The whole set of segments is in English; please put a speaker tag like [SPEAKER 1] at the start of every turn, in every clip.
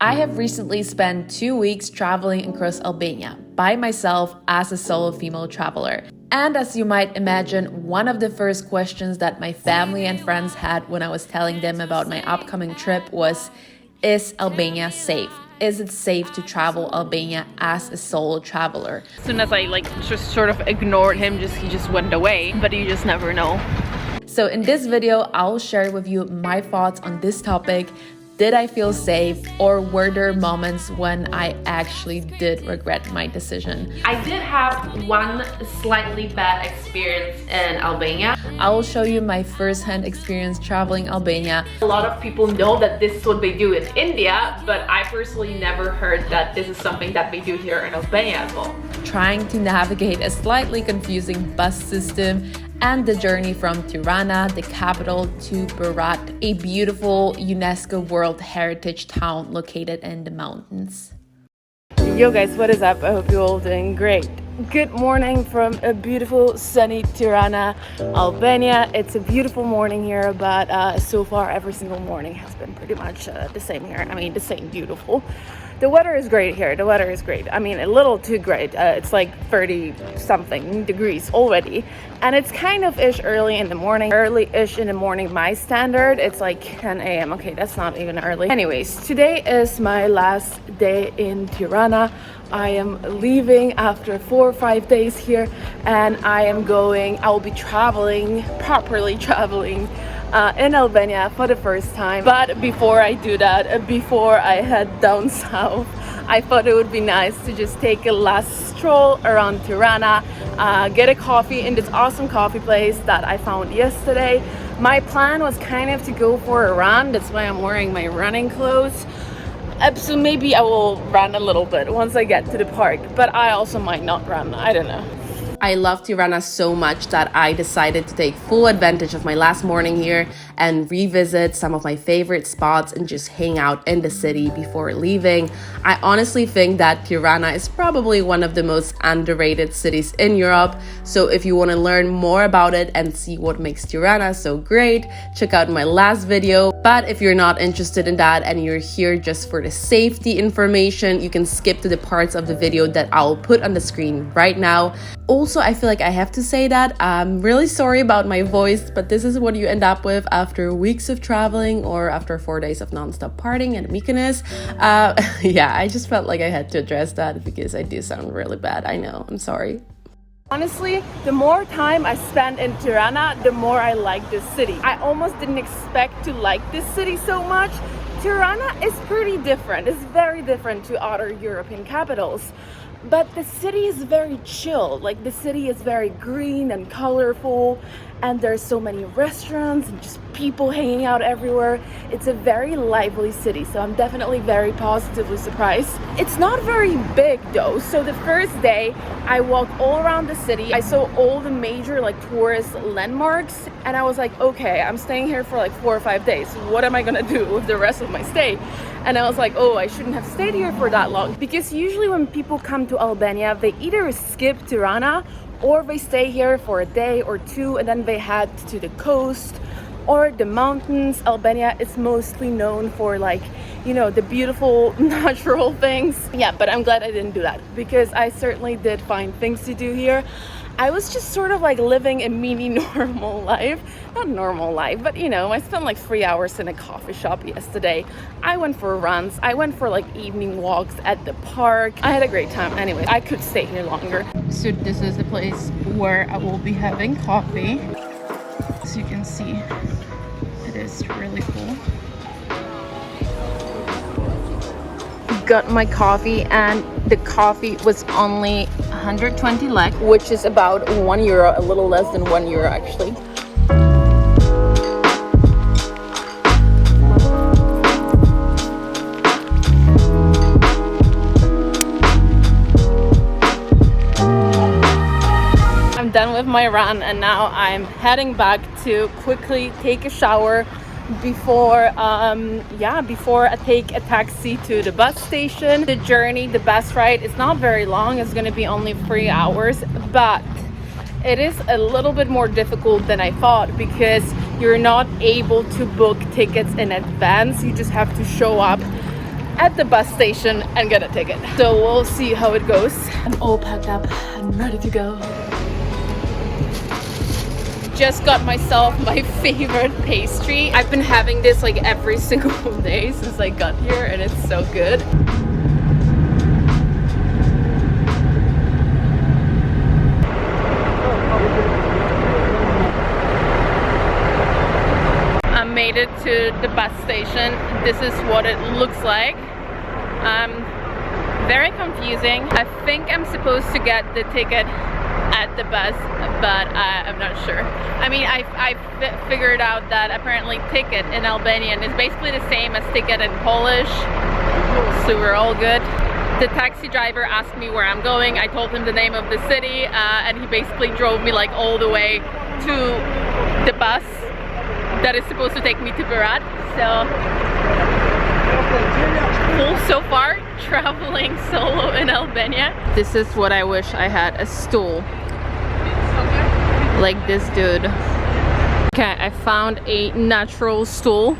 [SPEAKER 1] I have recently spent 2 weeks traveling across Albania by myself as a solo female traveler. And as you might imagine, one of the first questions that my family and friends had when I was telling them about my upcoming trip was, is Albania safe? Is it safe to travel Albania as a solo traveler?
[SPEAKER 2] As soon as I just sort of ignored him, he just went away, but you just never know.
[SPEAKER 1] So in this video, I'll share with you my thoughts on this topic. Did I feel safe, or were there moments when I actually did regret my decision?
[SPEAKER 2] I did have one slightly bad experience in Albania.
[SPEAKER 1] I will show you my first-hand experience traveling Albania.
[SPEAKER 2] A lot of people know that this is what they do in India, but I personally never heard that this is something that they do here in Albania as well.
[SPEAKER 1] Trying to navigate a slightly confusing bus system and the journey from Tirana, the capital, to Berat, a beautiful UNESCO World Heritage town located in the mountains.
[SPEAKER 3] Yo guys, what is up? I hope you're all doing great. Good morning from a beautiful sunny Tirana, Albania. It's a beautiful morning here, but so far every single morning has been pretty much the same here. I mean, the same beautiful. The weather is great here. The weather is great. I mean, a little too great. It's like 30 something degrees already. And it's kind of early in the morning. Early-ish in the morning, my standard. It's like 10 a.m. Okay, that's not even early. Anyways, today is my last day in Tirana. I am leaving after 4 or 5 days here, and I'll be properly traveling in Albania for the first time. But before I do that, before I head down south, I thought it would be nice to just take a last stroll around Tirana, get a coffee in this awesome coffee place that I found yesterday. My plan was kind of to go for a run. That's why I'm wearing my running clothes. So maybe I will run a little bit once I get to the park, but I also might not run. I don't know.
[SPEAKER 1] I love Tirana so much that I decided to take full advantage of my last morning here and revisit some of my favorite spots and just hang out in the city before leaving. I honestly think that Tirana is probably one of the most underrated cities in Europe. So if you want to learn more about it and see what makes Tirana so great, check out my last video. But if you're not interested in that and you're here just for the safety information, you can skip to the parts of the video that I'll put on the screen right now. Also, I feel like I have to say that I'm really sorry about my voice, but this is what you end up with after weeks of traveling or after 4 days of non-stop partying at Mykonos. Yeah, I just felt like I had to address that because I do sound really bad. I know, I'm sorry.
[SPEAKER 3] Honestly, the more time I spend in Tirana, the more I like this city. I almost didn't expect to like this city so much. Tirana is pretty different. It's very different to other European capitals. But the city is very chill. Like, the city is very green and colorful, and there's so many restaurants and just people hanging out everywhere. It's a very lively city, so I'm definitely very positively surprised. It's not very big though. So the first day I walked all around the city. I saw all the major tourist landmarks, and I was like, okay, I'm staying here for 4 or 5 days. What am I gonna do with the rest of my stay? And I was like, oh, I shouldn't have stayed here for that long, because usually when people come to Albania, they either skip Tirana or they stay here for a day or two and then they head to the coast or the mountains. Albania is mostly known for the beautiful natural things. Yeah, but I'm glad I didn't do that, because I certainly did find things to do here. I was just sort of living a mini normal life. Not normal life, but I spent 3 hours in a coffee shop yesterday. I went for runs. I went for evening walks at the park. I had a great time. Anyway, I could stay here longer.
[SPEAKER 2] So this is the place where I will be having coffee. As you can see, it is really cool.
[SPEAKER 3] Got my coffee, and the coffee was only 120 lek, which is about €1, a little less than €1 actually. I'm done with my run, and now I'm heading back to quickly take a shower before I take a taxi to the bus station. The bus ride is not very long. It's going to be only 3 hours, but it is a little bit more difficult than I thought, because you're not able to book tickets in advance. You just have to show up at the bus station and get a ticket. So we'll see how it goes. I'm all packed up and ready to go. Just got myself my favorite pastry. I've been having this like every single day since I got here and it's so good. I made it to the bus station. This is what it looks like. Very confusing. I think I'm supposed to get the ticket at the bus, but I'm not sure. I mean, I figured out that apparently ticket in Albanian is basically the same as ticket in Polish, so we're all good. The taxi driver asked me where I'm going. I told him the name of the city, and he basically drove me like all the way to the bus that is supposed to take me to Berat. Cool so far, traveling solo in Albania. This is what I wish I had, a stool like this dude. Okay, I found a natural stool.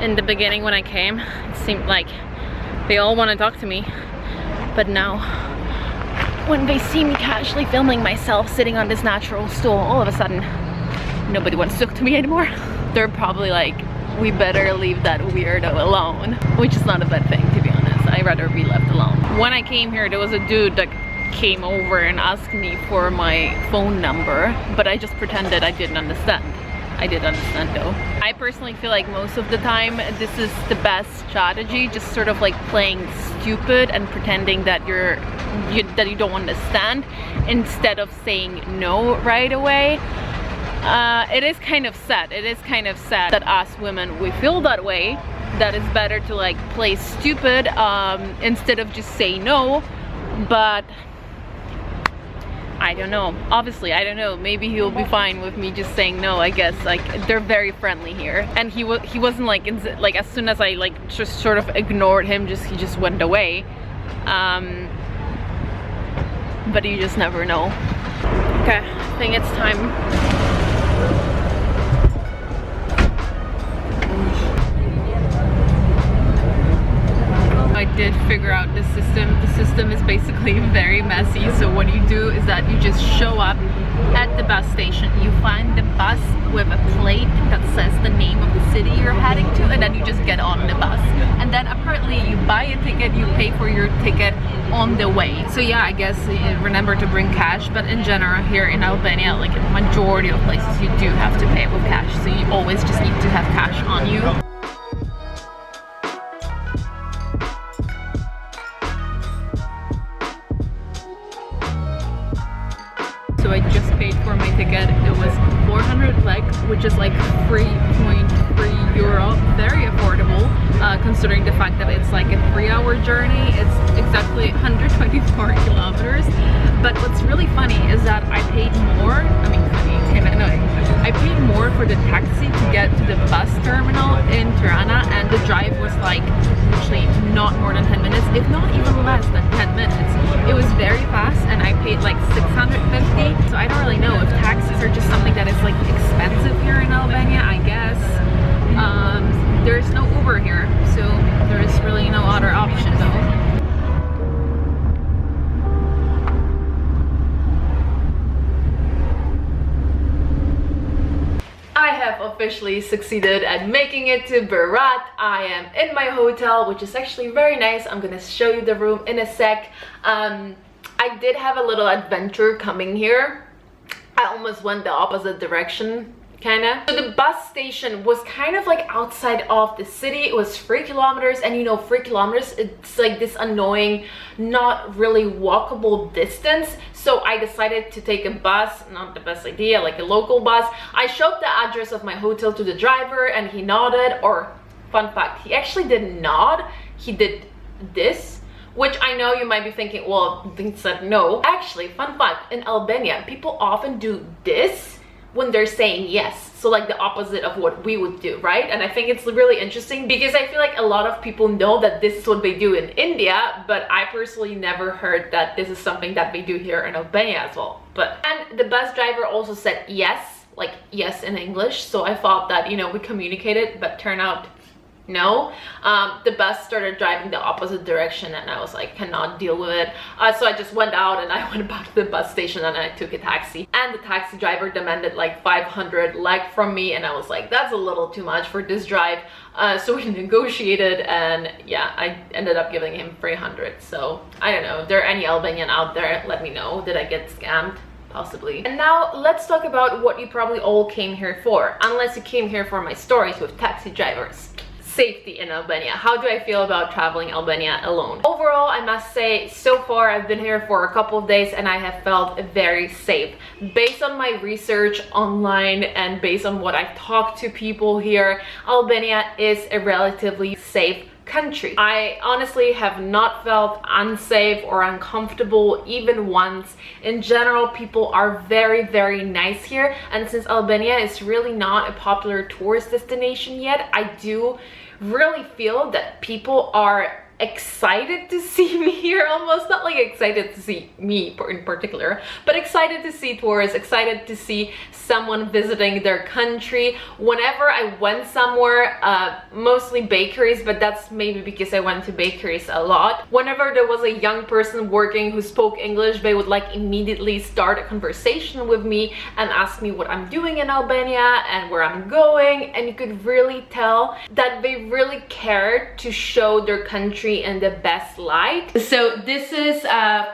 [SPEAKER 3] In the beginning when I came, it seemed like they all want to talk to me, but now when they see me casually filming myself sitting on this natural stool, all of a sudden nobody wants to talk to me anymore. They're probably like, we better leave that weirdo alone, which is not a bad thing, to be honest. I'd rather be left alone. When I came here, there was a dude that came over and asked me for my phone number, but I just pretended I didn't understand. I did understand though. I personally feel like most of the time this is the best strategy, just sort of like playing stupid and pretending that you don't understand instead of saying no right away. It is kind of sad. It is kind of sad that us women, we feel that way, that it's better to like play stupid instead of just say no. But I don't know. Obviously, I don't know. Maybe he'll be fine with me just saying no, I guess. Like, they're very friendly here. And he wasn't like, as soon as I like just sort of ignored him, he just went away. But you just never know. Okay, I think it's time. I did figure out the system. The system is basically very messy. So what you do is that you just show up at the bus station. You find the bus with a plate that says the name of the city you're heading to, and then you just get on the bus. And then apparently you buy a ticket, you pay for your ticket on the way. So yeah, I guess remember to bring cash, but in general here in Albania, like in the majority of places, you do have to pay with cash. So you always just need to have cash on you. So I just paid for my ticket. It was 400 lek, which is like 3.3 euro. Very affordable, considering the fact that it's like a 3-hour journey. It's exactly 124 kilometers. But what's really funny is that I paid more. I mean, I paid more for the taxi to get to the bus terminal in Tirana, and the drive was like actually not more than 10 minutes, if not even less than 10 minutes. It was very fast, and I paid like 650. So I don't really know if taxis are just something that is like expensive here in Albania, I guess. There's no Uber here, so there is really no other option though. I have officially succeeded at making it to Berat. I am in my hotel, which is actually very nice. I'm gonna show you the room in a sec. I did have a little adventure coming here. I almost went the opposite direction, kinda. So the bus station was kind of like outside of the city. It was 3 kilometers, and you know, 3 kilometers, it's like this annoying, not really walkable distance. So I decided to take a bus, not the best idea, like a local bus. I showed the address of my hotel to the driver and he nodded, or fun fact, he actually didn't nod, he did this, which I know you might be thinking, well, he said no. Actually, fun fact, in Albania, people often do this when they're saying yes. So like the opposite of what we would do, right? And I think it's really interesting because I feel like a lot of people know that this is what they do in India, but I personally never heard that this is something that they do here in Albania as well. And the bus driver also said yes, like yes in English. So I thought that, you know, we communicated, but turned out
[SPEAKER 2] no. The bus started driving the opposite direction and I was like, cannot deal with it. So I just went out and I went back to the bus station and I took a taxi, and the taxi driver demanded like 500 lek from me, and I was like, that's a little too much for this drive. So we negotiated, and yeah, I ended up giving him 300. So I don't know, if there are any Albanian out there, let me know. Did I get scammed? Possibly. And now let's talk about what you probably all came here for, unless you came here for my stories with taxi drivers. Safety in Albania. How do I feel about traveling Albania alone? Overall, I must say, so far I've been here for a couple of days and I have felt very safe. Based on my research online and based on what I've talked to people here, Albania is a relatively safe country. I honestly have not felt unsafe or uncomfortable even once. In general, people are very nice here, and since Albania is really not a popular tourist destination yet, I do really feel that people are excited to see me here, almost not like excited to see me in particular, but excited to see tourists, excited to see someone visiting their country. Whenever I went somewhere, mostly bakeries, but that's maybe because I went to bakeries a lot, whenever there was a young person working who spoke English, they would like immediately start a conversation with me and ask me what I'm doing in Albania and where I'm going, and you could really tell that they really cared to show their country in the best light. So this is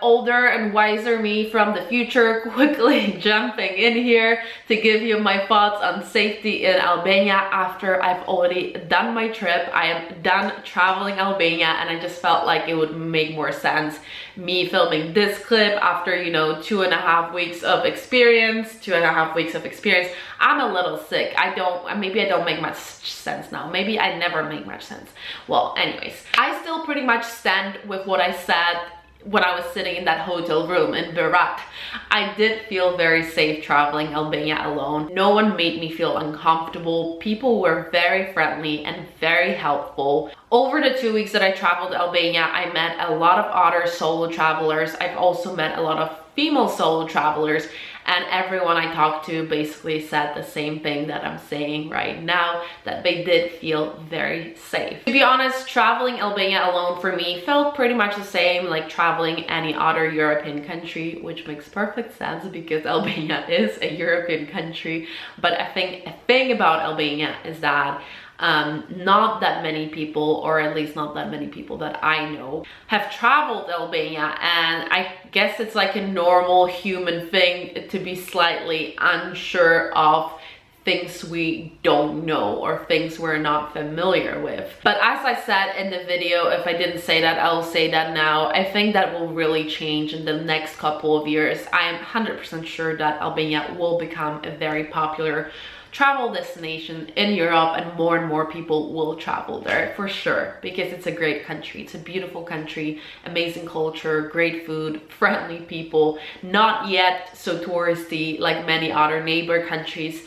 [SPEAKER 2] older and wiser me from the future quickly jumping in here to give you my thoughts on safety in Albania after I've already done my trip. I am done traveling Albania, and I just felt like it would make more sense me filming this clip after, you know, 2.5 weeks of experience. I'm a little sick. Maybe I don't make much sense now. Maybe I never make much sense. Well, anyways, I still pretty much stand with what I said when I was sitting in that hotel room in Berat. I did feel very safe traveling Albania alone. No one made me feel uncomfortable. People were very friendly and very helpful. Over the 2 weeks that I traveled Albania, I met a lot of other solo travelers. I've also met a lot of female solo travelers, and everyone I talked to basically said the same thing that I'm saying right now, that they did feel very safe. To be honest, traveling Albania alone for me felt pretty much the same like traveling any other European country, which makes perfect sense because Albania is a European country. But I think a thing about Albania is that not that many people, or at least not that many people that I know, have traveled Albania, and I guess it's like a normal human thing to be slightly unsure of things we don't know or things we're not familiar with. But as I said in the video, if I didn't say that, I'll say that now, I think that will really change in the next couple of years. I am 100% sure that Albania will become a very popular travel destination in Europe, and more people will travel there for sure, because it's a great country. It's a beautiful country, amazing culture, great food, friendly people, not yet so touristy like many other neighbor countries.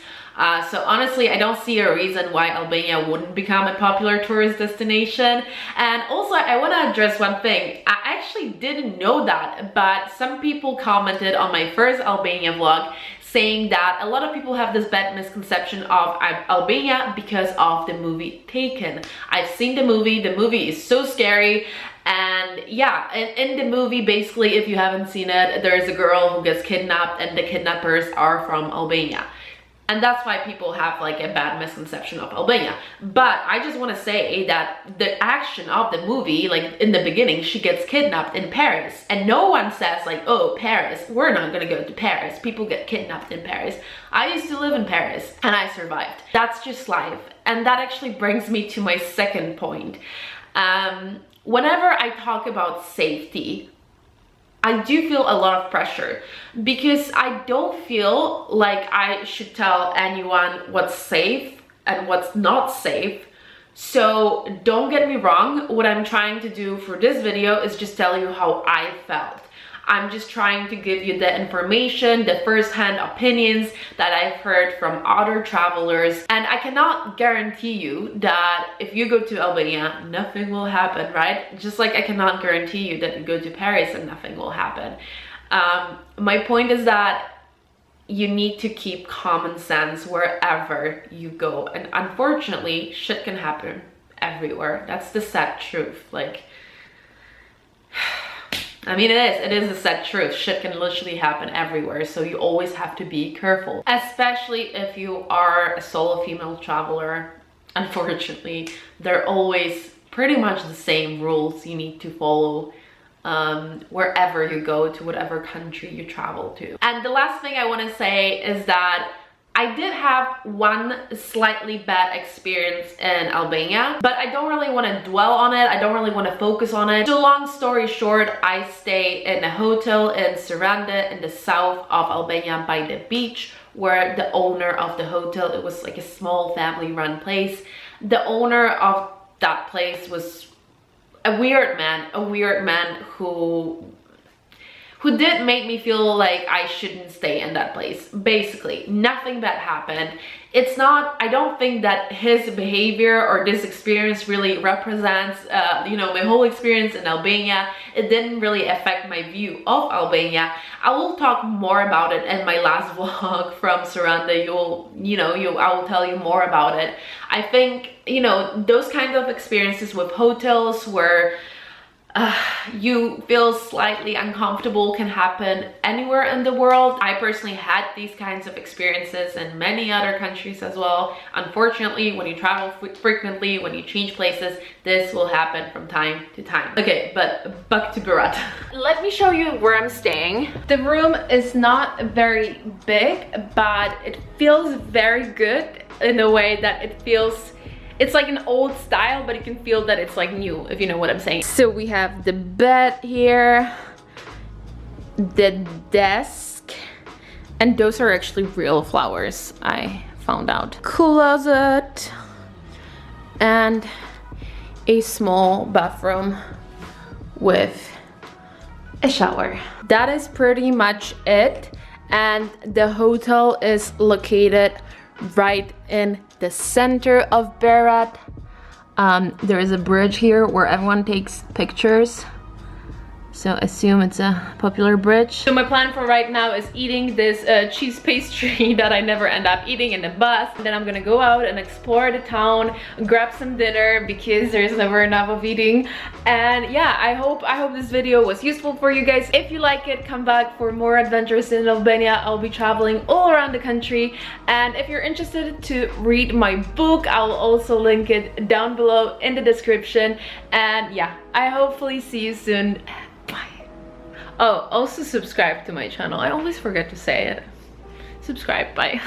[SPEAKER 2] So honestly, I don't see a reason why Albania wouldn't become a popular tourist destination. And also, I want to address one thing. I actually didn't know that, but some people commented on my first Albania vlog saying that a lot of people have this bad misconception of Albania because of the movie Taken. I've seen the movie is so scary. And yeah, in the movie, basically, if you haven't seen it, there's a girl who gets kidnapped and the kidnappers are from Albania. And that's why people have like a bad misconception of Albania. But I just want to say that the action of the movie, like in the beginning, she gets kidnapped in Paris. And no one says like, oh, Paris, we're not going to go to Paris. People get kidnapped in Paris. I used to live in Paris and I survived. That's just life. And that actually brings me to my second point. Whenever I talk about safety, I do feel a lot of pressure because I don't feel like I should tell anyone what's safe and what's not safe. So don't get me wrong, what I'm trying to do for this video is just tell you how I felt. I'm just trying to give you the information, the first-hand opinions that I've heard from other travelers. And I cannot guarantee you that if you go to Albania, nothing will happen, right? Just like I cannot guarantee you that you go to Paris and nothing will happen. My point is that you need to keep common sense wherever you go. And unfortunately, shit can happen everywhere. That's the sad truth. Like, I mean, it is a sad truth. Shit can literally happen everywhere, so you always have to be careful, especially if you are a solo female traveler. Unfortunately, they're always pretty much the same rules you need to follow wherever you go, to whatever country you travel to. And the last thing I want to say is that I did have one slightly bad experience in Albania, but I don't really want to dwell on it. I don't really want to focus on it. So long story short, I stayed in a hotel in Tirana in the south of Albania by the beach, where the owner of the hotel, it was like a small family-run place. The owner of that place was a weird man who did make me feel like I shouldn't stay in that place. Basically, nothing bad happened. It's not, I don't think that his behavior or this experience really represents, you know, my whole experience in Albania. It didn't really affect my view of Albania. I will talk more about it in my last vlog from Tirana. I will tell you more about it. I think, you know, those kinds of experiences with hotels where you feel slightly uncomfortable can happen anywhere in the world. I personally had these kinds of experiences in many other countries as well. Unfortunately, when you travel frequently, when you change places, this will happen from time to time. Okay, but back to Berat. Let me show you where I'm staying. The room is not very big, but it feels very good in a way that it feels, it's like an old style, but you can feel that it's like new, if you know what I'm saying. So we have the bed here, the desk, and those are actually real flowers, I found out. Closet, and a small bathroom with a shower. That is pretty much it. And the hotel is located right in the center of Berat. There is a bridge here where everyone takes pictures, so assume it's a popular bridge. So my plan for right now is eating this cheese pastry that I never end up eating in the bus. Then I'm gonna go out and explore the town, grab some dinner because there's never enough of eating. And yeah, I hope this video was useful for you guys. If you like it, come back for more adventures in Albania. I'll be traveling all around the country. And if you're interested to read my book, I'll also link it down below in the description. And yeah, I hopefully see you soon. Bye. Oh, also subscribe to my channel. I always forget to say it. Subscribe. Bye.